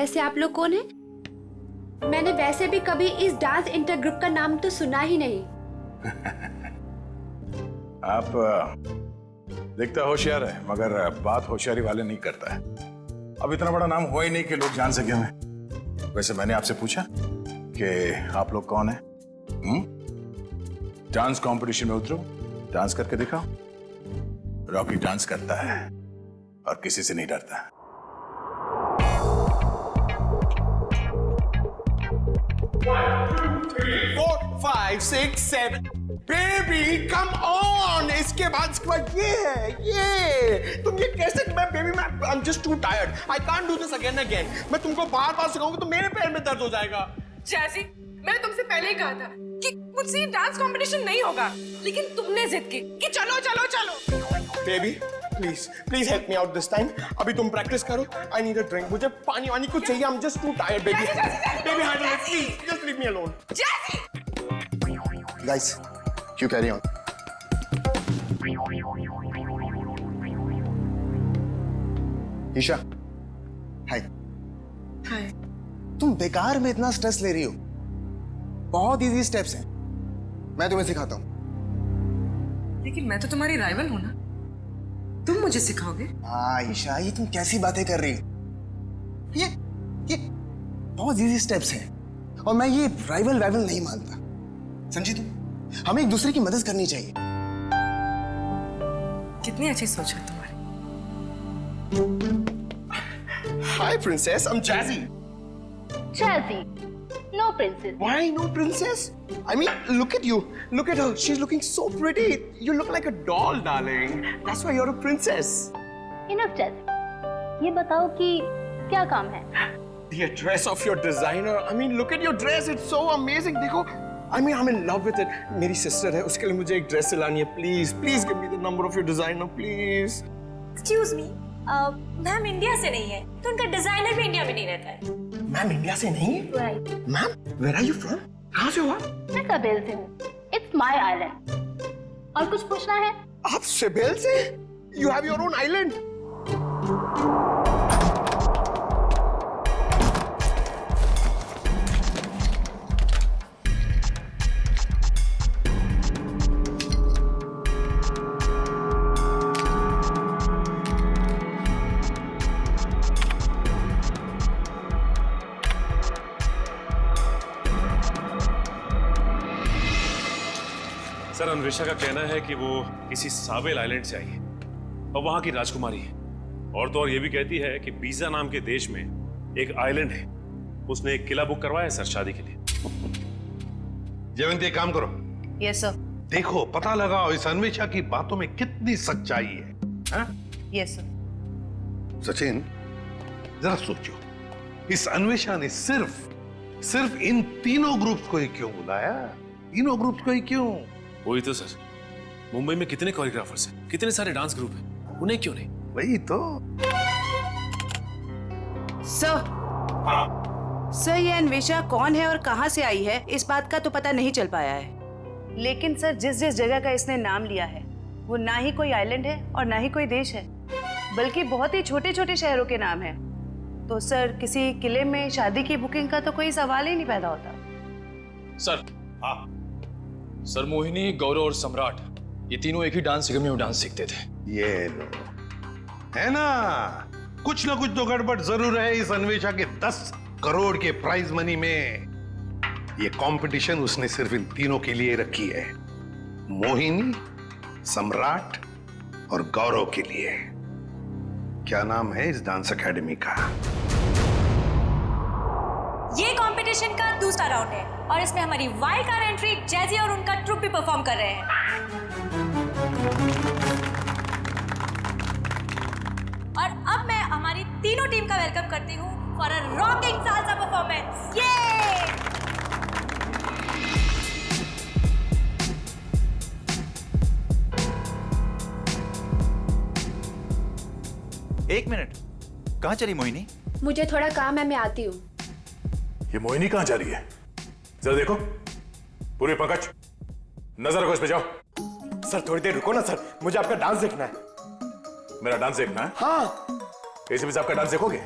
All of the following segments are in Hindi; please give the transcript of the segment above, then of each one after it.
वैसे आप लोग कौन हैं? मैंने वैसे भी कभी इस डांस इंटर ग्रुप का नाम तो सुना ही नहीं। आप दिखता होशियार है, मगर बात होशियारी वाले नहीं करता है। अब इतना बड़ा नाम हुआ ही नहीं कि लोग जान सके हमें। वैसे मैंने आपसे पूछा कि आप लोग कौन हैं? डांस कंपटीशन में उतरो, डांस करके दिखाओ। रॉकी डांस करता है और किसी से नहीं डरता। 1 2 3 4 5 6 7 बेबी कम ऑन। इसके बाद ये है, ये तुम ये कैसे? मैं बेबी मैं आई am just too tired, I can't do this again again. मैं तुमको बार बार सिखाऊंगा तो मेरे पैर में दर्द हो जाएगा। जैसी मैंने तुमसे पहले ही कहा था कि मुझसे ये डांस कंपटीशन नहीं होगा, लेकिन तुमने जिद की कि चलो चलो चलो। Baby please please help me out this time. अभी तुम प्रैक्टिस करो। I need a drink. मुझे पानी वानी कुछ चाहिए। I am just too tired baby. Baby handle it please, just leave me alone. जैसी guys you carry on. Isha hi. Hi. तुम बेकार में इतना स्ट्रेस ले रही हो। बहुत इजी स्टेप्स हैं, मैं तुम्हें सिखाता हूँ। लेकिन मैं तो तुम्हारी राइवल हूं ना, तुम मुझे सिखाओगे? हाँ ईशा, ये तुम कैसी बातें कर रही हो? ये बहुत इजी स्टेप्स हैं और मैं ये राइवल नहीं मानता। समझी तुम? हमें एक दूसरे की मदद करनी चाहिए। कितनी अच्छी सोच है तुम्हारी। Hi princess, I am Jazzy. Jazzy, no princess. Why no princess? I mean, look at you. Look at her. She's looking so pretty. You look like a doll, darling. That's why you're a princess. Enough, Jazzy. ये बताओ कि क्या काम है? The dress of your designer. I mean, look at your dress. It's so amazing. देखो, I mean, I'm in love with it. मेरी sister है, उसके लिए मुझे एक dress सिलानी है. Please, please give me the number of your designer, please. Excuse me, ma'am India से नहीं है, तो उनका डिजाइनर भी इंडिया में नहीं रहता है। मैम इंडिया से नहीं है? Right. Ma'am, where are you from? कहाँ से हो आप? मैं कबील से हूँ. It's my island. और कुछ पूछना है? आप सिबेल से? You have your own island. Sir, Anvesha का कहना है कि वो किसी सावेल आइलैंड से आई है और वहां की राजकुमारी है। और तो और ये भी कहती है कि बीजा नाम के देश में एक आइलैंड है, उसने एक किला बुक करवाया है सर शादी के लिए। जयवंती एक काम करो। Yes sir. देखो, पता लगाओ इस अन्वेषा की बातों में कितनी सच्चाई है। Yes sir. सचिन, जरा सोचो, इस अन्वेषा ने सिर्फ इन तीनों ग्रुप्स को ही क्यों बुलाया? तीनों ग्रुप्स को ही क्यों? वही तो सर, मुंबई में कितने कोरियोग्राफर्स हैं, कितने सारे डांस ग्रुप हैं, उन्हें क्यों नहीं? वही तो। सर, ये अन्वेषा कौन है और कहां से आई है, इस बात का तो पता नहीं चल पाया है। लेकिन सर, जिस जिस जगह का इसने नाम लिया है वो ना ही कोई आइलैंड है और ना ही कोई देश है, बल्कि बहुत ही छोटे छोटे शहरों के नाम है। तो सर, किसी किले में शादी की बुकिंग का तो कोई सवाल ही नहीं पैदा होता। सर, हाँ सर, मोहिनी, गौरव और सम्राट ये तीनों एक ही डांस अकेडमी में डांस सीखते थे। ये लो, है ना, कुछ ना कुछ तो गड़बड़ जरूर है इस अन्वेषा के 10 करोड़ के प्राइज मनी में। ये कंपटीशन उसने सिर्फ इन तीनों के लिए रखी है, मोहिनी, सम्राट और गौरव के लिए। क्या नाम है इस डांस एकेडमी का? ये कंपटीशन का दूसरा राउंड है और इसमें हमारी वाइल्ड कार्ड एंट्री जैजी और उनका ट्रुप भी परफॉर्म कर रहे हैं। और अब मैं हमारी तीनों टीम का वेलकम करती हूँ for a rocking salsa performance. ये एक मिनट, कहाँ चली मोहिनी? मुझे थोड़ा काम है, मैं आती हूँ। ये मोहिनी कहाँ जा रही है? जरा देखो, पूरी पंकज नजर रखो इस पे। जाओ। सर थोड़ी देर रुको ना सर, मुझे आपका डांस देखना है। मेरा डांस देखना है? हाँ। एसीपी साहब का डांस देखोगे?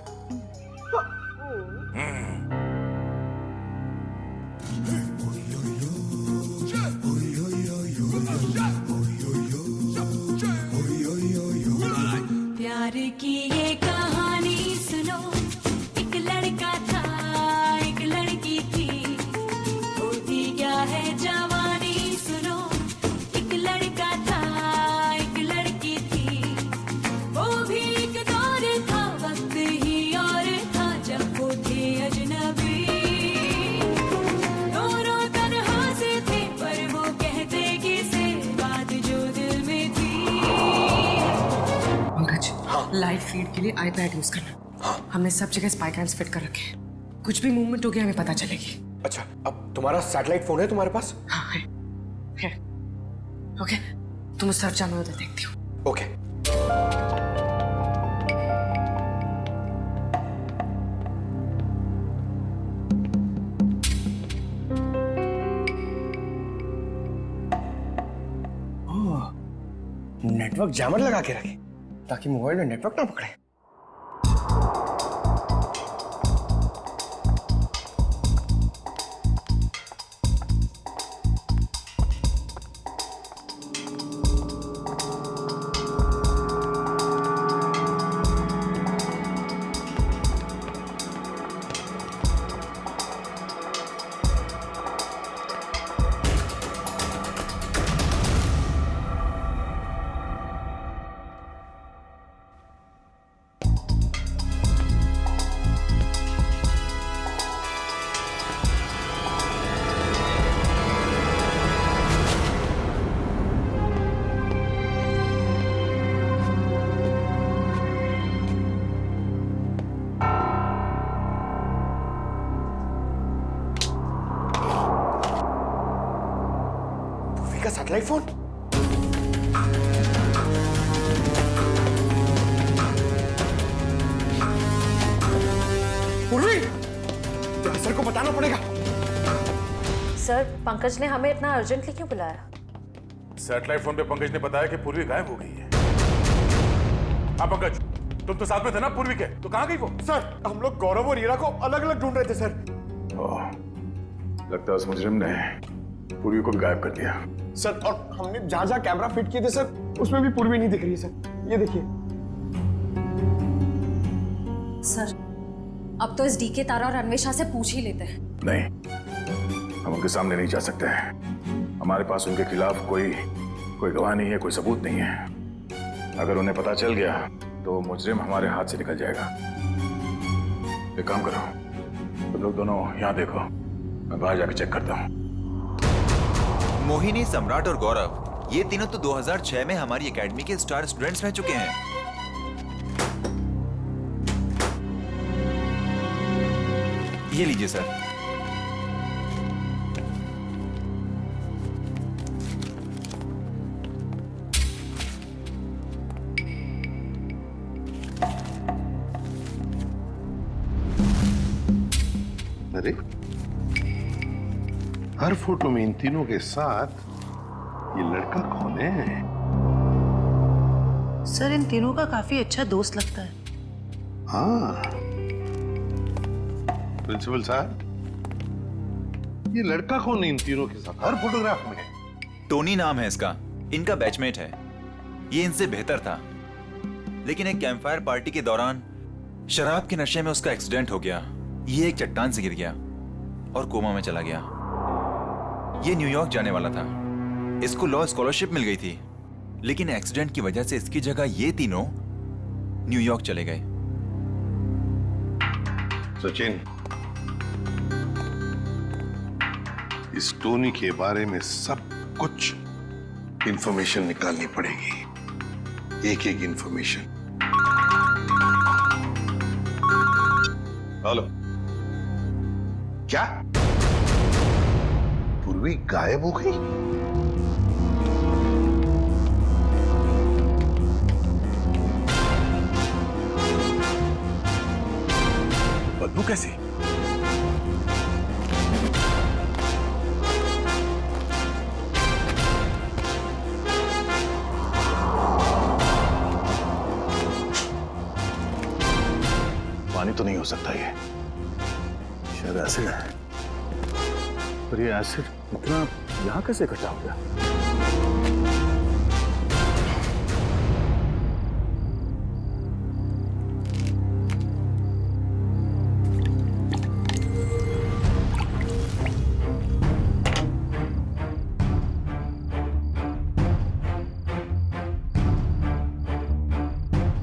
लाइव फीड के लिए आईपैड यूज करना। हाँ। हमने सब जगह स्पाई कैम्स फिट कर रखे हैं। कुछ भी मूवमेंट हो गया हमें पता चलेगी। अच्छा, अब तुम्हारा सैटेलाइट फोन है तुम्हारे पास? हाँ है। ओके, तुम उस तरफ जाओ, मैं उधर देखती हूँ। ओके। नेटवर्क जैमर लगा के रखे ताकि मोबाइल में नेटवर्क ना पकड़े। का सैटेलाइट फोन? पूर्वी, सर को बताना पड़ेगा। सर, पंकज ने हमें इतना अर्जेंटली क्यों बुलाया? सैटेलाइट फोन पे पंकज ने बताया कि पूर्वी गायब हो गई है। हाँ पंकज, तुम तो साथ में थे ना पूर्वी के, तो कहाँ गई वो? सर, हम लोग गौरव और हीरा को अलग अलग ढूंढ रहे थे सर। लगता है उस मुजरिम ने पूर्वी को भी गायब कर दिया। सर, और हमने जहाँ जहाँ कैमरा फिट किए थे सर, उसमें भी पूर्वी नहीं दिख रही है सर। ये देखिए। सर, अब तो इस डीके तारा और अन्वेषा से पूछ ही लेते हैं। नहीं, हम उनके सामने नहीं जा सकते हैं। हमारे पास उनके खिलाफ कोई गवाह नहीं है, कोई सबूत नहीं है। अगर उन्हें पता चल गया तो मुजरिम हमारे हाथ से निकल जाएगा। एक काम करो, तुम लोग दोनों यहाँ देखो, मैं बाहर जाके चेक करता हूँ। मोहिनी, सम्राट और गौरव, ये तीनों तो 2006 में हमारी एकेडमी के स्टार स्टूडेंट्स रह चुके हैं। ये लीजिए सर। अरे, हर फोटो में इन तीनों के साथ ये लड़का कौन है? सर, इन तीनों का काफी अच्छा दोस्त लगता है। हाँ, प्रिंसिपल साहब, ये लड़का कौन है इन तीनों के साथ हर फोटोग्राफ में? टोनी नाम है इसका, इनका बैचमेट है। ये इनसे बेहतर था, लेकिन एक कैंपफायर पार्टी के दौरान शराब के नशे में उसका एक्सीडेंट हो गया। ये एक चट्टान से गिर गया और कोमा में चला गया। ये न्यूयॉर्क जाने वाला था, इसको लॉ स्कॉलरशिप मिल गई थी, लेकिन एक्सीडेंट की वजह से इसकी जगह ये तीनों न्यूयॉर्क चले गए। सचिन, इस टोनी के बारे में सब कुछ इंफॉर्मेशन निकालनी पड़ेगी, एक एक इंफॉर्मेशन। हेलो, क्या पूर्वी गायब हो गई? बदबू कैसी? पानी तो नहीं हो सकता ये, शायद एसिड है। पर ये एसिड इतना यहां कैसे इकट्ठा हो गया?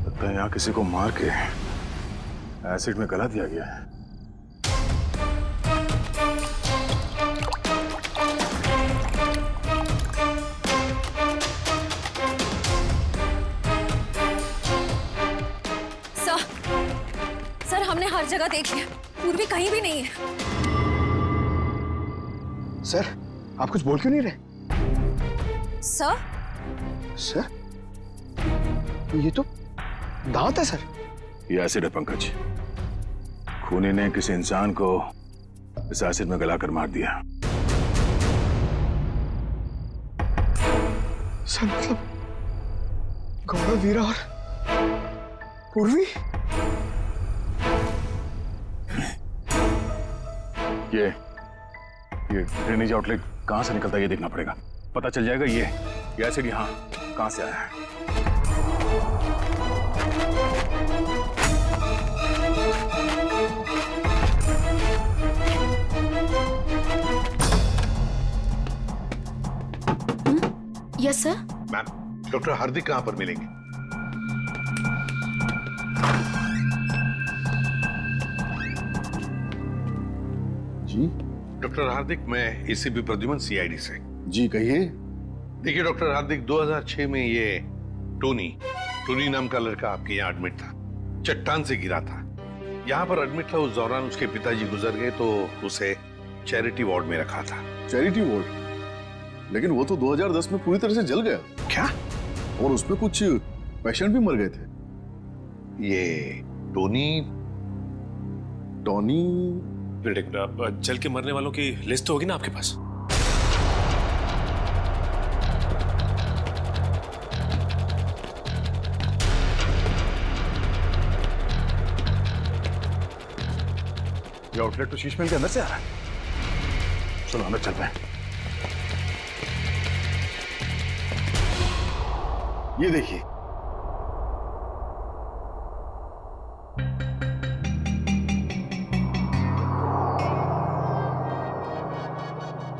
लगता है यहां किसी को मार के एसिड में गला दिया गया है। जगह देखिए, पूर्वी कहीं भी नहीं है। सर, आप कुछ बोल क्यों नहीं रहे? सर? सर, ये तो दांत है सर। ये एसिड है पंकज। खूनी ने किसी इंसान को इस एसिड में गलाकर मार दिया। सर मतलब गौरव, वीरा और पूर्वी? ये ड्रेनेज आउटलेट कहां से निकलता है ये देखना पड़ेगा। पता चल जाएगा ये एसिड यहाँ कहां से आया है। Yes sir. मैम, डॉक्टर हार्दिक कहां पर मिलेंगे? जी डॉक्टर हार्दिक, मैं एसीपी प्रद्युमन, सीआईडी से। जी कहिए। देखिए डॉक्टर हार्दिक, 2006 में ये टोनी नाम का लड़का आपके यहाँ एडमिट था। चट्टान से गिरा था। यहाँ पर एडमिट था। उस दौरान उसके पिताजी गुजर गए तो उसे चैरिटी वार्ड में रखा था। Charity ward? लेकिन वो तो 2010 में पूरी तरह से जल गया। क्या? और उसमें कुछ पेशेंट भी मर गए थे। ये टोनी जल के मरने वालों की लिस्ट तो होगी ना आपके पास? ये आउटलेट तो शीश महल के अंदर से आ रहा है। चलो अंदर चलते हैं। ये देखिए,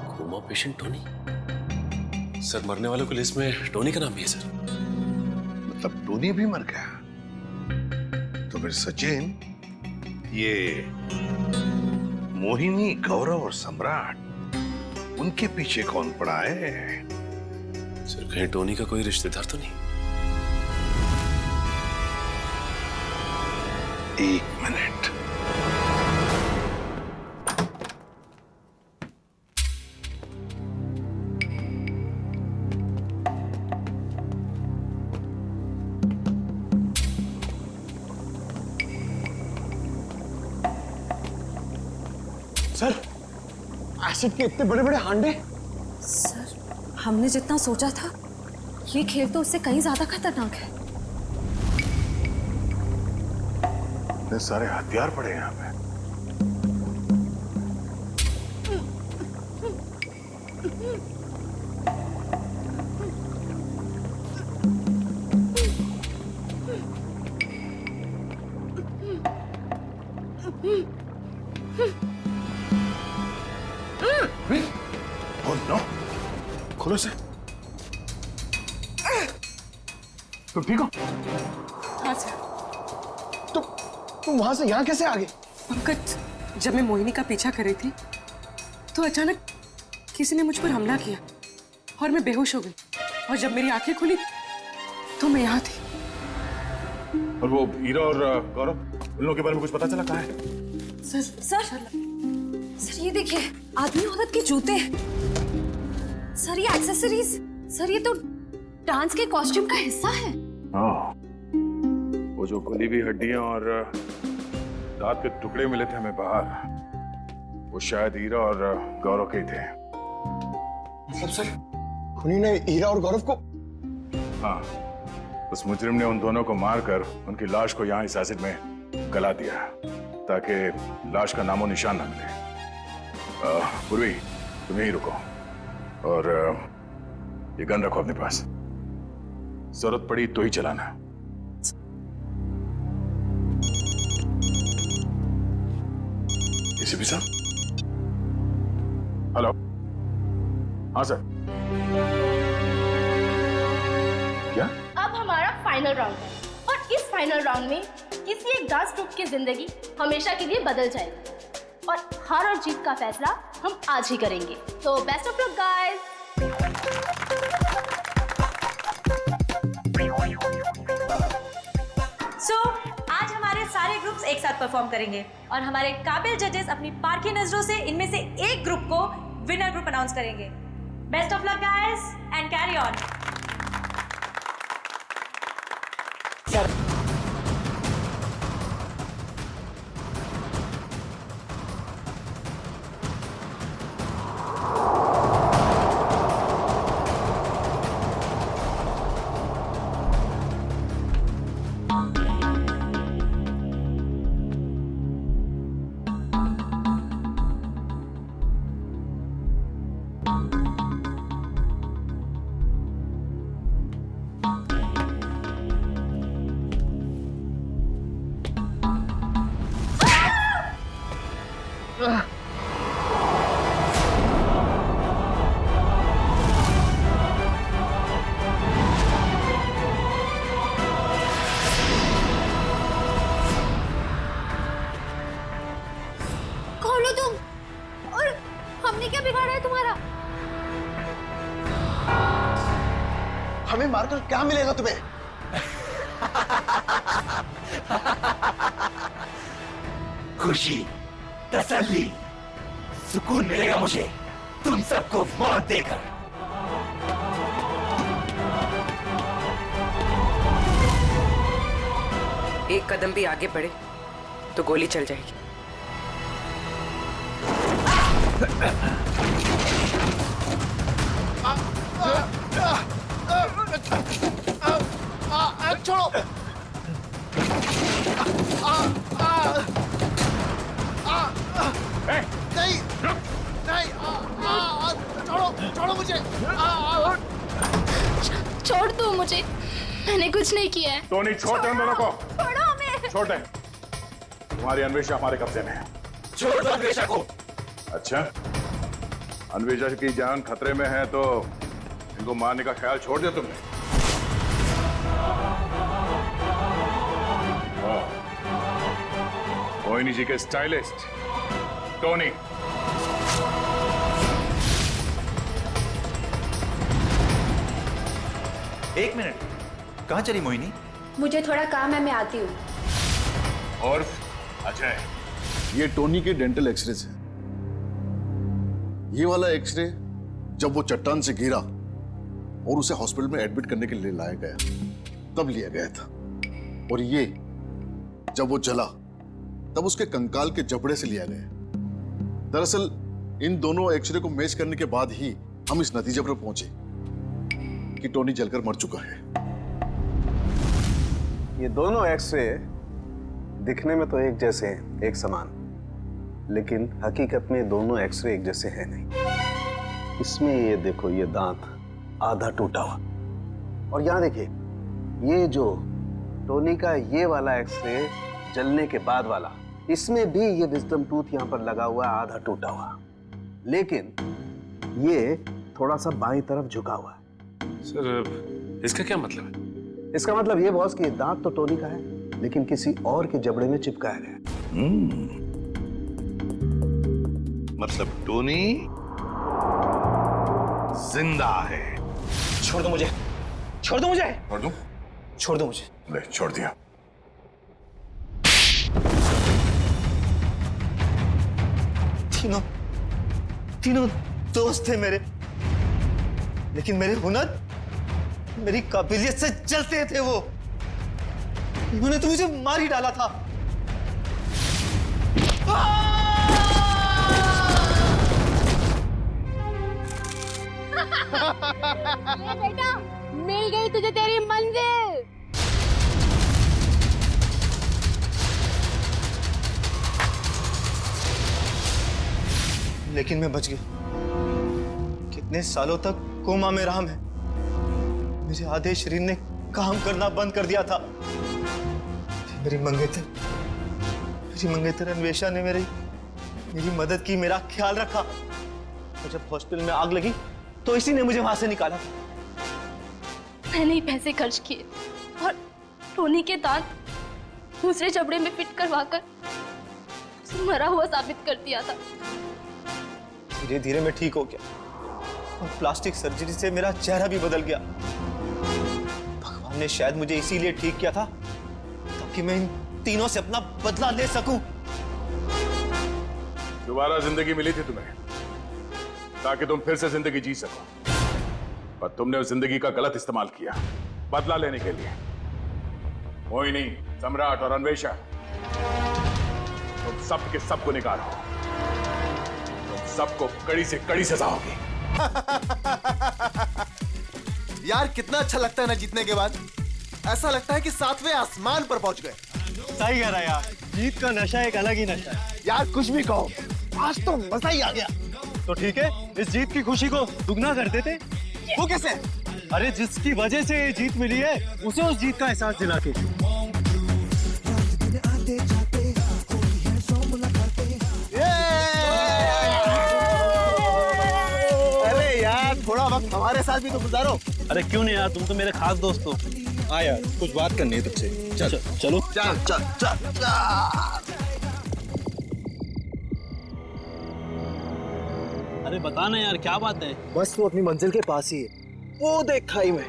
कोमा पेशेंट टोनी। सर, मरने वालों की लिस्ट में टोनी का नाम भी है सर। मतलब टोनी भी मर गया? तो फिर सचिन, ये मोहिनी, गौरव और सम्राट, उनके पीछे कौन पड़ा है? सर, कहीं टोनी का कोई रिश्तेदार तो नहीं? एक मिनट। सर, एसिड के इतने बड़े बड़े हांडे। सर, हमने जितना सोचा था, ये खेल तो उससे कहीं ज्यादा खतरनाक है। इतने सारे हथियार पड़े हैं यहाँ पे। Oh no! खोलो इसे। तुम ठीक हो? हाँ सर। तुम वहां से यहाँ कैसे आ गए? पंकज, जब मैं मोहिनी का पीछा कर रही थी तो अचानक किसी ने मुझ पर हमला किया और मैं बेहोश हो गई। और जब मेरी आंखें खुली तो मैं यहाँ थी। और वो हीरा और गौरव, उन लोगों के बारे में कुछ पता चला? कहाँ है? सर ये देखिए, आदमी औरत के जूते। सर ये एक्सेसरीज। सर ये तो डांस के कॉस्ट्यूम का हिस्सा है। वो जो खुली हुई हड्डियां और दांत के टुकड़े मिले थे हमें बाहर, वो शायद हीरा और गौरव के ही थे। मतलब सर, खूनी ने हीरा और गौरव को? हाँ, उस मुजरिम ने उन दोनों को मारकर उनकी लाश को यहाँ इस एसिड में गला दिया ताकि लाश का नामो निशान न मिले। पूर्वी, तुम यहीं रुको और ये गन रखो अपने पास। जरूरत पड़ी तो ही चलाना। एसीपी साहब? हेलो? हाँ सर। क्या? अब हमारा फाइनल राउंड है और इस फाइनल राउंड में किसी एक डांस ग्रुप की जिंदगी हमेशा के लिए बदल जाएगी और हार और जीत का फैसला हम आज ही करेंगे। तो बेस्ट ऑफ लक गाइस। सो आज हमारे सारे ग्रुप्स एक साथ परफॉर्म करेंगे और हमारे काबिल जजेस अपनी पारखी नजरों से इनमें से एक ग्रुप को विनर ग्रुप अनाउंस करेंगे। Best of luck guys and carry on. खोलो तुम। और हमने क्या बिगाड़ा है तुम्हारा? हमें मारकर क्या मिलेगा तुम्हें? खुशी, तसल्ली, सुकून मिलेगा मुझे तुम सबको मौत देकर। एक कदम भी आगे बढ़े तो गोली चल जाएगी। छोड़ो। नहीं नहीं, छोड़ो छोड़ो मुझे। छोड़ दो मुझे, मैंने कुछ नहीं किया है। टोनी छोड़ दे उन दोनों को। छोड़ो हमें। छोड़ दे। तुम्हारी अन्वेषा हमारे कब्जे में है। छोड़ दो अन्वेषा को। अच्छा, अन्वेषा की जान खतरे में है तो इनको मारने का ख्याल छोड़ दिया तुमने? मोहिनी जी के स्टाइलिस्ट टोनी। एक मिनट, कहाँ चली मोहिनी? मुझे थोड़ा काम है, मैं आती हूँ। और अजय, ये टोनी के डेंटल एक्सरेज है। ये वाला एक्सरे जब वो चट्टान से गिरा और उसे हॉस्पिटल में एडमिट करने के लिए लाया गया तब लिया गया था। और ये जब वो जला तब उसके कंकाल के जबड़े से लिया गया। दरअसल इन दोनों एक्सरे को मैच करने के बाद ही हम इस नतीजे पर पहुंचे कि टोनी जलकर मर चुका है। ये दोनों एक्सरे दिखने में तो एक जैसे हैं, एक समान, लेकिन हकीकत में दोनों एक्सरे एक जैसे हैं नहीं। इसमें ये देखो, ये दांत आधा टूटा हुआ, और यहां देखिए ये जो टोनी का ये वाला एक्सरे जलने के बाद वाला, इसमें भी ये विजडम टूथ यहां पर लगा हुआ है, आधा टूटा हुआ, लेकिन ये थोड़ा सा बाईं तरफ झुका हुआ है। सर, इसका क्या मतलब है? इसका मतलब ये बॉस कि दांत तो टोनी का है, लेकिन किसी और के जबड़े में चिपकाया गया। मतलब टोनी जिंदा है। छोड़ दो मुझे, छोड़ दो मुझे। छोड़ दूं? छोड़ दो मुझे। ले, छोड़ दिया। तीनों दोस्त थे मेरे, लेकिन मेरे हुनर, मेरी काबिलियत से जलते थे वो। उन्होंने तो मुझे मार ही डाला था। बेटा, मिल गई तुझे तेरी मंजिल। लेकिन मैं बच गया। कितने सालों तक कोमा में रहा मैं। मेरे आधे शरीर ने काम करना बंद कर दिया था। मेरी मंगेतर अन्वेषा ने मेरी मदद की, मेरा ख्याल रखा। और जब हॉस्पिटल में आग लगी तो इसी ने मुझे वहां से निकाला था। मैंने ही पैसे खर्च किए और टोनी के दांत दूसरे जबड़े में फिट करवाकर मरा हुआ साबित कर दिया था। धीरे धीरे मैं ठीक हो गया और प्लास्टिक सर्जरी से मेरा चेहरा भी बदल गया। भगवान ने शायद मुझे इसीलिए ठीक किया था ताकि मैं तीनों से अपना बदला ले सकूं। दोबारा जिंदगी मिली थी तुम्हें ताकि तुम फिर से जिंदगी जी सको, पर तुमने उस जिंदगी का गलत इस्तेमाल किया बदला लेने के लिए। मोहिनी, सम्राट और अन्वेषा, तुम सब के सब गुनहगार हो। तुम सबको कड़ी से कड़ी सजा होगी। यार कितना अच्छा लगता है ना जीतने के बाद, ऐसा लगता है कि सातवें आसमान पर पहुंच गए। सही कह रहा है यार, जीत का नशा एक अलग ही नशा है। यार कुछ भी कहो, आज तो मजा ही आ गया। तो ठीक है, इस जीत की खुशी को दुगना कर देते। वो कैसे? अरे जिसकी वजह से ये जीत मिली है उसे उस जीत का एहसास दिला के। अरे यार थोड़ा वक्त हमारे साथ भी तो गुजारो। अरे क्यों नहीं यार, तुम तो मेरे खास दोस्त हो। हाँ यार, कुछ बात करनी है तुझसे। चल चलो। चल चल चल चल। अरे बता ना यार, क्या बात है? बस वो अपनी मंजिल के पास ही है, वो देख खाई में।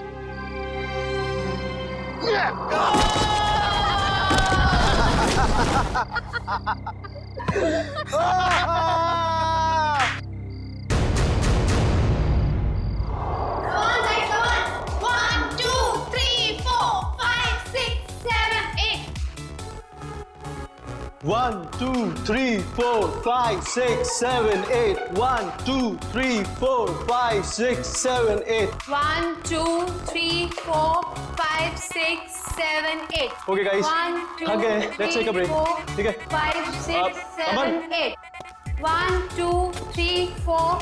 One, two, three, four, five, six, seven, eight. 1, 2, 3, 4, 5, 6, 7, 8. 1, 2, 3, 4, 5, 6, 7, 8. Okay, guys. 1, 2, Okay, let's take a break. ठीक है? 5, 6, 7, Aman. 8. 1, 2, 3, 4,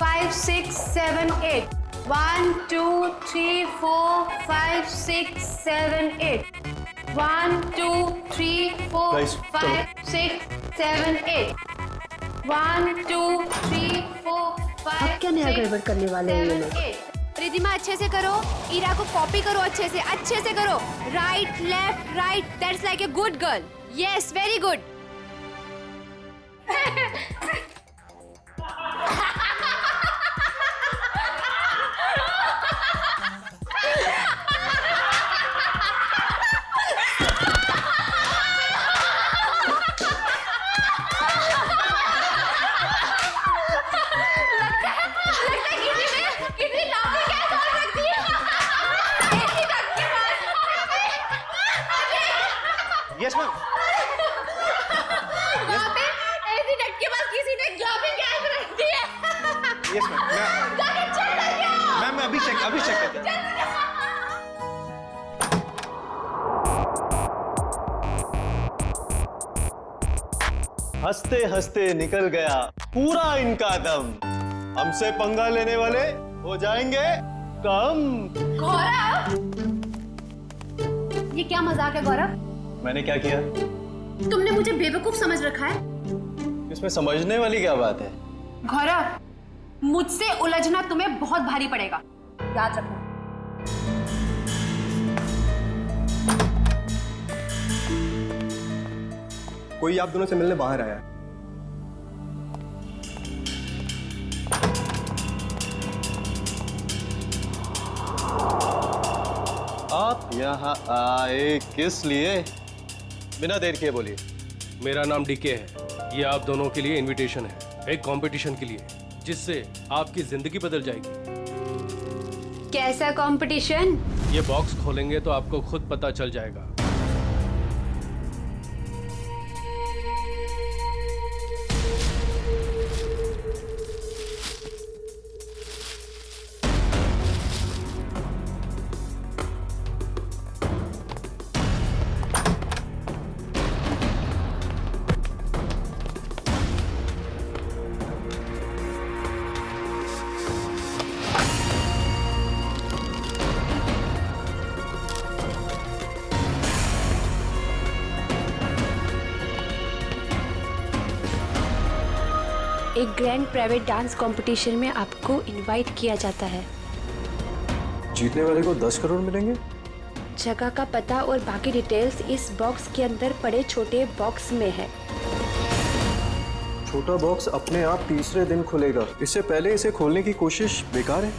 5, 6, 7, 8. 1, 2, 3, 4, 5, 6, 7, 8. 1, 2, 3, 4, Guys, 5, 6, 7, 8. 1, 2, 3, 4, 5, अब क्या नया गड़बड़ करने वाले हैं ये 7, लोग? 8. रिधिमा अच्छे से करो, ईरा को कॉपी करो, अच्छे से करो। Right left right, that's like a good girl. Yes, very good. Yes, ma'am. वहाँ पे ऐसी डट के पास किसी ने ग्लोबिंग गैस रख दी है। Yes, ma'am. जाके चेक करके आओ। मैम मैं अभी चेक करता हूँ। हंसते हंसते निकल गया पूरा इनका दम। हमसे पंगा लेने वाले हो जाएंगे कम। गौरव, ये क्या मजाक है गौरव? मैंने क्या किया? तुमने मुझे बेवकूफ समझ रखा है। इसमें समझने वाली क्या बात है? गौरव, मुझसे उलझना तुम्हें बहुत भारी पड़ेगा, याद रखना। कोई आप दोनों से मिलने बाहर आया। आप यहाँ आए किस लिए? बिना देर किए बोलिए। मेरा नाम डीके है। ये आप दोनों के लिए इनविटेशन है, एक कंपटीशन के लिए, जिससे आपकी जिंदगी बदल जाएगी। कैसा कंपटीशन? ये बॉक्स खोलेंगे तो आपको खुद पता चल जाएगा। एक ग्रैंड प्राइवेट डांस कंपटीशन में आपको इनवाइट किया जाता है। जीतने वाले को 10 करोड़ मिलेंगे। जगह का पता और बाकी डिटेल्स इस बॉक्स के अंदर पड़े छोटे बॉक्स में है। छोटा बॉक्स अपने आप तीसरे दिन खुलेगा, इससे पहले इसे खोलने की कोशिश बेकार है।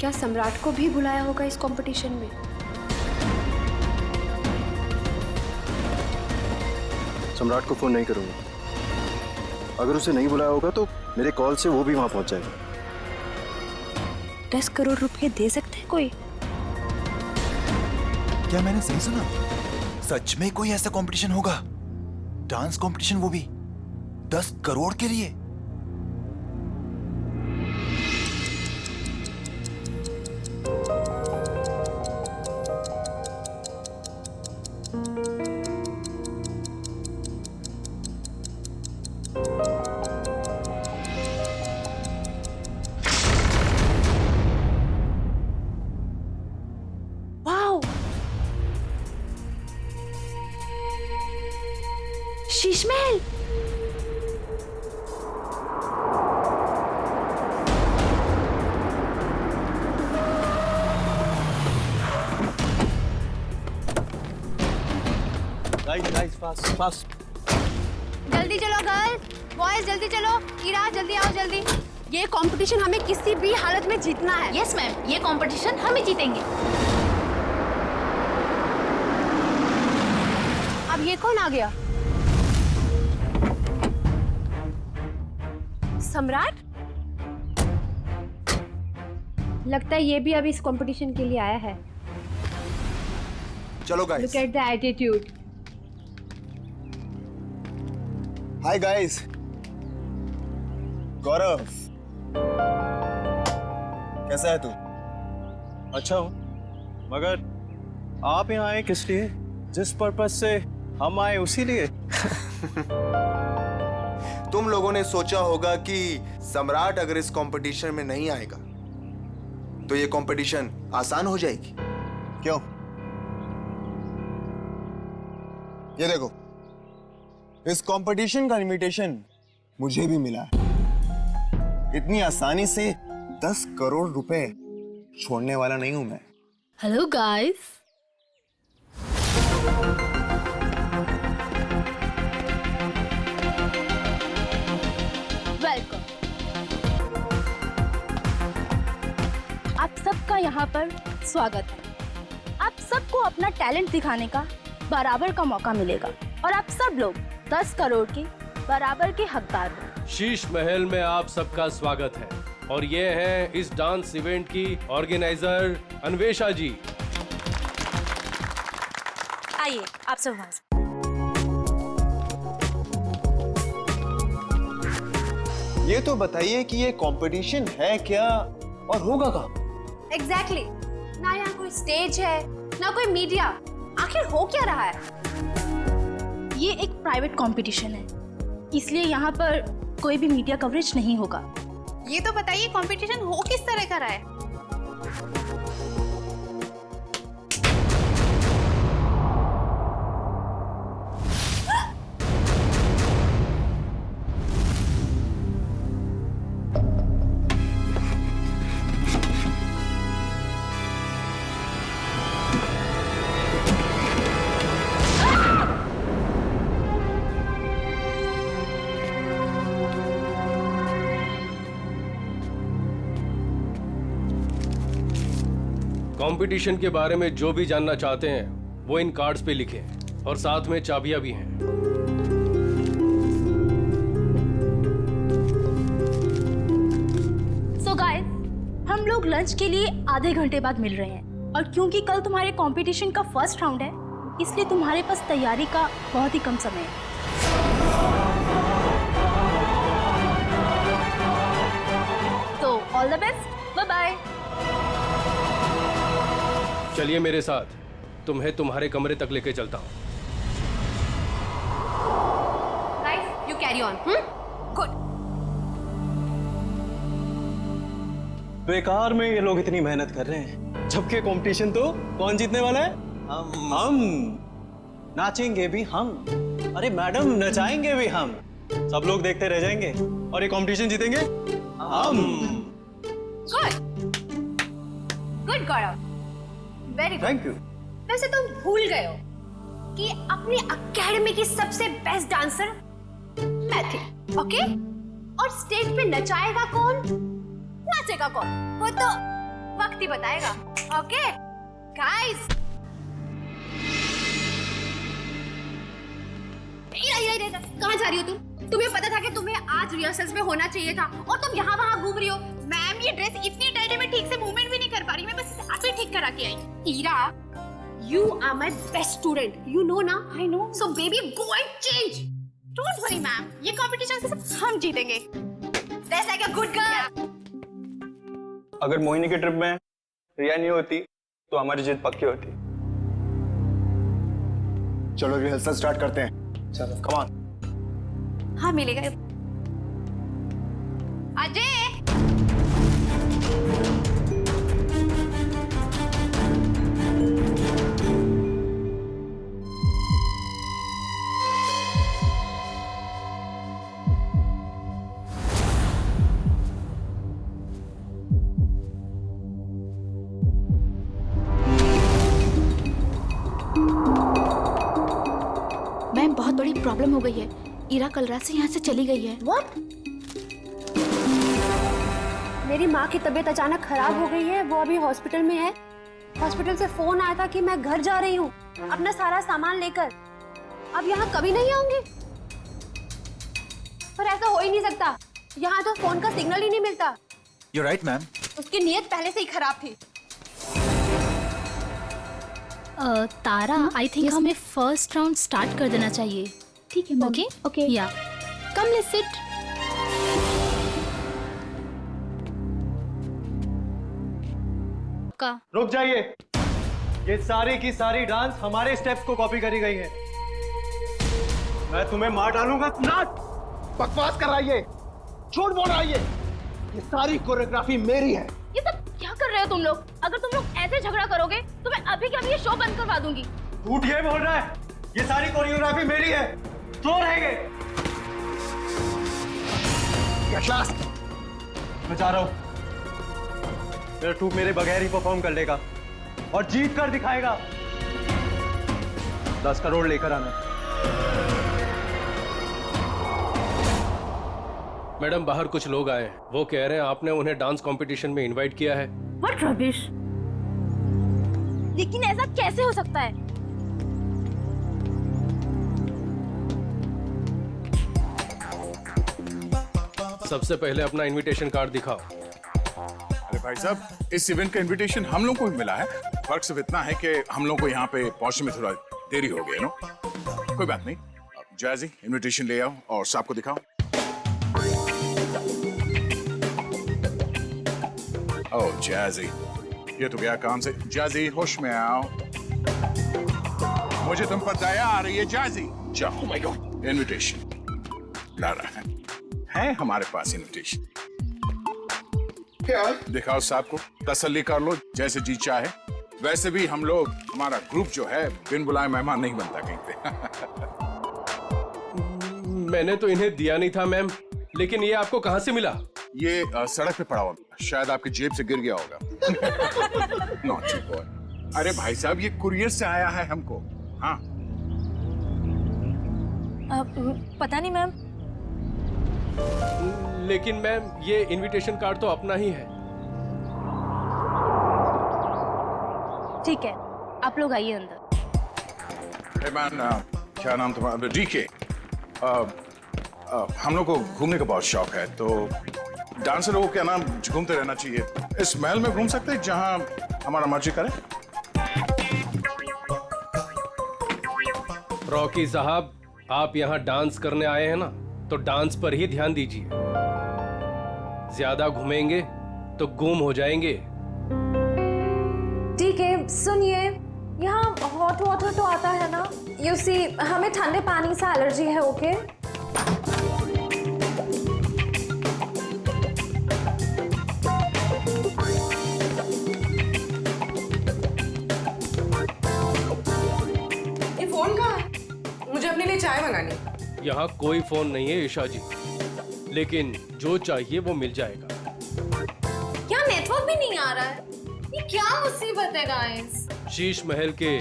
क्या सम्राट को भी बुलाया होगा इस कंपटीशन में? सम्राट को फोन नहीं करूंगा। अगर उसे नहीं बुलाया होगा तो मेरे कॉल से वो भी वहां पहुंच जाएगा। 10 करोड़ रुपए दे सकते हैं कोई? क्या मैंने सही सुना? सच में कोई ऐसा कंपटीशन होगा? डांस कंपटीशन, वो भी 10 करोड़ के लिए? शीश महल। Guys fast. जल्दी चलो गर्ल्स, बॉयज जल्दी चलो। ईरा जल्दी आओ जल्दी। ये कंपटीशन हमें किसी भी हालत में जीतना है। यस मैम, ये कंपटीशन हम ही जीतेंगे। अब ये कौन आ गया? सम्राट? लगता है ये भी अभी इस कंपटीशन के लिए आया है। चलो guys. Look at the attitude. Hi guys. Gaurav, कैसा है तू? अच्छा हूँ, मगर आप यहाँ आए किस लिए? जिस पर्पस से हम आए उसी लिए। तुम लोगों ने सोचा होगा कि सम्राट अगर इस कंपटीशन में नहीं आएगा तो ये कंपटीशन आसान हो जाएगी। क्यों? ये देखो, इस कंपटीशन का इनविटेशन मुझे भी मिला है। इतनी आसानी से 10 करोड़ रुपए छोड़ने वाला नहीं हूं मैं। Hello guys. वेलकम। आप सबका यहाँ पर स्वागत है। आप सबको अपना टैलेंट दिखाने का बराबर का मौका मिलेगा और आप सब लोग 10 करोड़ के बराबर के हकदार हो। शीश महल में आप सबका स्वागत है और ये है इस डांस इवेंट की ऑर्गेनाइजर अन्वेषा जी। आइए आप सब वहां से। ये तो बताइए कि ये कंपटीशन है क्या और होगा कहाँ? एग्जैक्टली। ना यहाँ कोई स्टेज है ना कोई मीडिया। आखिर हो क्या रहा है? ये एक प्राइवेट कंपटीशन है, इसलिए यहाँ पर कोई भी मीडिया कवरेज नहीं होगा। ये तो बताइए कंपटीशन हो किस तरह का रहा है? कंपटीशन के बारे में जो भी जानना चाहते हैं वो इन कार्ड्स पे लिखें और साथ में चाबियां भी हैं। सो गाइस, हम लोग लंच के लिए आधे घंटे बाद मिल रहे हैं और क्योंकि कल तुम्हारे कंपटीशन का फर्स्ट राउंड है, इसलिए तुम्हारे पास तैयारी का बहुत ही कम समय है। तो all the best, bye bye. चलिए मेरे साथ, तुम्हें तुम्हारे कमरे तक लेके चलता हूँ। Guys, you carry on. Good. बेकार में ये लोग इतनी मेहनत कर रहे हैं, जबकि कंपटीशन तो कौन जीतने वाला है? हम। नाचेंगे भी हम। अरे मैडम, नचाएंगे भी हम। सब लोग देखते रह जाएंगे और ये कंपटीशन जीतेंगे हम। Good good Gaurav, very good. Thank you. वैसे तुम भूल गए हो कि अपनी एकेडमी की सबसे बेस्ट डांसर मैं थी, ओके? और स्टेज पे नचाएगा कौन, नाचेगा कौन? वक्त ही बताएगा। ओके गाइस, कहाँ जा रही हो तुम? तुम्हें पता था कि तुम्हें आज रिहर्सल्स में होना चाहिए था और तुम यहाँ वहाँ घूम रही हो। मैम ये ड्रेस इतनी टाइट है, मैं ठीक से मूवमेंट भी नहीं कर पा रही, मैं बस इसे अभी ठीक करा के आई। Ira, you are my best student, you know ना? I know. So baby, go and change. Don't worry ma'am, ये competition से सब हम जीतेंगे। That's like a good girl. अगर मोहिनी के ट्रिप में रिया नहीं होती तो हमारी जीत पक्की होती। चलो रिहर्सल स्टार्ट करते हैं। चलो कम ऑन। हाँ मिलेगा। अजय, मैम बहुत बड़ी प्रॉब्लम हो गई है। ईरा कल रात से यहाँ से चली गई है। What? मेरी माँ की तबीयत अचानक खराब हो गई है, वो अभी हॉस्पिटल में है। हॉस्पिटल से फोन आया था कि मैं घर जा रही हूँ अपना सारा सामान लेकर। अब यहाँ कभी नहीं आऊंगी। पर ऐसा हो ही नहीं सकता, यहाँ तो फोन का सिग्नल ही नहीं मिलता। You're right, ma'am. उसकी नीयत पहले से ही खराब थी। तारा, आई थिंक हमें फर्स्ट राउंड स्टार्ट कर देना चाहिए। ठीक है मैम। ओके ओके या कम लेट्स सिट। का रुक जाइए, ये सारी की सारी डांस हमारे स्टेप्स को कॉपी करी गई है। मैं तुम्हें मार डालूंगा। बकवास कर रहा है ये, झूठ बोल रहा है ये सारी कोरियोग्राफी मेरी है। ये सब क्या कर रहे हो तुम लोग? अगर तुम लोग ऐसे झगड़ा करोगे तो मैं अभी के अभी ये शो बंद करवा दूंगी। झूठ ये बोल रहा है, ये सारी कोरियोग्राफी मेरी है। तो रहेंगे। मैं जा रहा हूं। मेरा ट्रूप मेरे बगैर ही परफॉर्म कर लेगा और जीत कर दिखाएगा। 10 करोड़ लेकर आना। मैडम बाहर कुछ लोग आए हैं, वो कह रहे हैं आपने उन्हें डांस कंपटीशन में इनवाइट किया है। What rubbish? लेकिन ऐसा कैसे हो सकता है? सबसे पहले अपना इनविटेशन कार्ड दिखाओ। अरे भाई साहब, इस इवेंट का इनविटेशन हम लोग को भी मिला है। फर्क सिर्फ इतना है कि हम लोग को यहाँ पे पहुंचने में थोड़ा देरी हो गई, नो? कोई बात नहीं। जैजी, इनविटेशन ले आओ और साहब को दिखाओ। ओह जैजी, ये तो गया काम से। जैजी होश में आओ, मुझे तुम पर दया आ रही है। जैजी जाओ। माय गॉड, इनविटेशन ला रहा है हमारे पास इनविटेशन। क्या दिखाओ साहब को, तसल्ली कर लो। जैसे जी चाहे। वैसे भी हम लोग, हमारा ग्रुप जो है, बिन बुलाए मेहमान नहीं बनता कहीं पे। मैंने तो इन्हें दिया नहीं था मैम, लेकिन ये आपको कहाँ से मिला? ये सड़क पे पड़ा हुआ, शायद आपकी जेब से गिर गया होगा। Naughty boy. अरे भाई साहब, ये कुरियर से आया है हमको। हाँ पता नहीं मैम। लेकिन मैम ये इनविटेशन कार्ड तो अपना ही है। ठीक है, आप लोग आइए अंदर। hey man, क्या नाम तुम्हारा? डीके। हम लोग को घूमने का बहुत शौक है, तो डांसर लोगों क्या नाम घूमते रहना चाहिए। इस महल में घूम सकते हैं जहां हमारा मर्जी करे। रॉकी साहब, आप यहाँ डांस करने आए हैं ना, तो डांस पर ही ध्यान दीजिए। ज्यादा घूमेंगे तो गुम हो जाएंगे। ठीक है, सुनिए, यहाँ हॉट वाटर तो आता है ना? यू सी, हमें ठंडे पानी से एलर्जी है। ओके ये फोन कहाँ है? मुझे अपने लिए चाय मंगानी। यहाँ कोई फोन नहीं है ईशा जी, लेकिन जो चाहिए वो मिल जाएगा। क्या नेटवर्क भी नहीं आ रहा है? ये क्या मुसीबत है गाइस? शीश महल के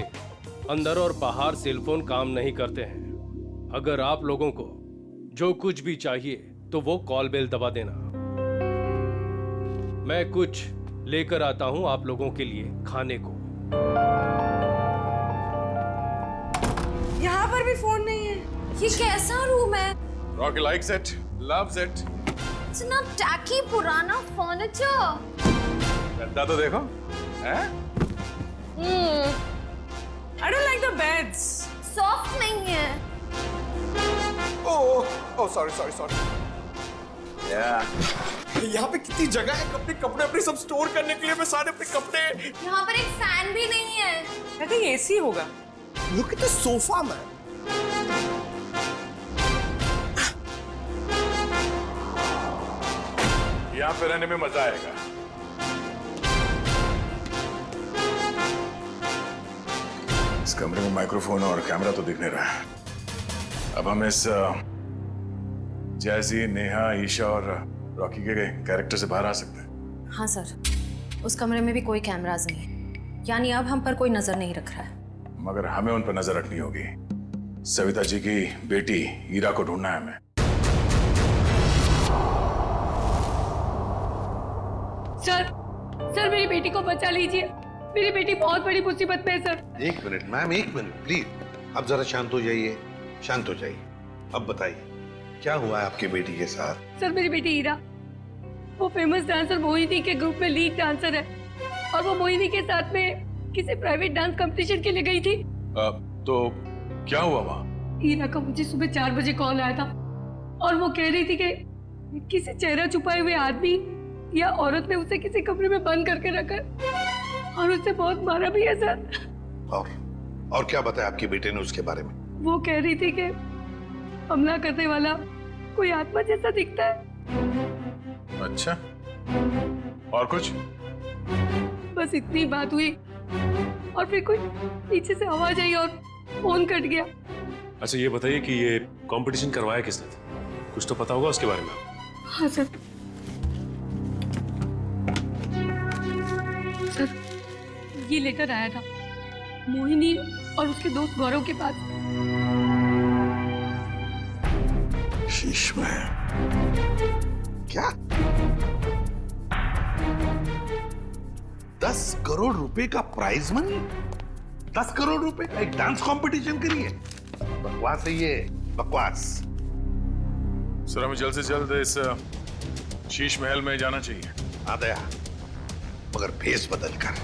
अंदर और बाहर सेलफोन काम नहीं करते हैं। अगर आप लोगों को जो कुछ भी चाहिए तो वो कॉल बेल दबा देना। मैं कुछ लेकर आता हूं आप लोगों के लिए खाने को। यहाँ पर भी फोन नहीं है। ये कैसा रूम है? Rocky likes it, loves it. इतना टैकी पुराना फर्नीचर। गद्दा तो देखो, हैं? I don't like the beds. Soft नहीं है। Oh sorry. यहाँ पे कितनी जगह है अपने कपड़े अपने सब स्टोर करने के लिए। मैं सारे अपने कपड़े। यहाँ पर एक फैन भी नहीं है। I think AC होगा। Look at the sofa, man. यहाँ पे रहने में मजा आएगा। इस कमरे में माइक्रोफोन और कैमरा तो दिख नहीं रहा है। अब हम इस जैजी, नेहा, ईशा और रॉकी के कैरेक्टर से बाहर आ सकते हैं। हाँ सर, उस कमरे में भी कोई कैमराज नहीं है, यानी अब हम पर कोई नजर नहीं रख रहा है। मगर हमें उन पर नजर रखनी होगी। सविता जी की बेटी ईरा को ढूंढना है हमें। सर मेरी बेटी को बचा लीजिए। मेरी बेटी बहुत बड़ी मुसीबत में है सर। एक मिनट मैम, एक मिनट प्लीज। अब जरा शांत हो जाइए, शांत हो जाइए। अब बताइए क्या हुआ है आपकी बेटी के साथ? सर मेरी बेटी ईरा, वो फेमस डांसर मोहिनी के ग्रुप में लीड डांसर है और वो मोहिनी के साथ में किसी प्राइवेट डांस कंपटीशन के लिए गई थी। तो क्या हुआ वहाँ? ईरा का मुझे सुबह 4 बजे कॉल आया था और वो कह रही थी कि किसी चेहरा छुपाए हुए आदमी या औरत ने उसे किसी कमरे में बंद करके रखा और उसे बहुत मारा भी है सर। और क्या बताया आपकी बेटे ने उसके बारे में? वो कह रही थी कि हमला करने वाला कोई आत्मा जैसा दिखता है। अच्छा, और कुछ? बस इतनी बात हुई और फिर कोई पीछे से आवाज आई और फोन कट गया। अच्छा ये बताइए कि ये कंपटीशन करवाया किसने था? कुछ तो पता होगा उसके बारे में। हाँ सर, ये लेटर आया था मोहिनी और उसके दोस्त गौरव के पास। शीश में क्या 10 करोड़ रुपए का प्राइज मनी? 10 करोड़ रुपए का एक डांस कंपटीशन करिए? बकवास है ये, बकवास। सर हमें जल्द से जल्द इस शीश महल में जाना चाहिए। आ गया, मगर भेस बदल कर।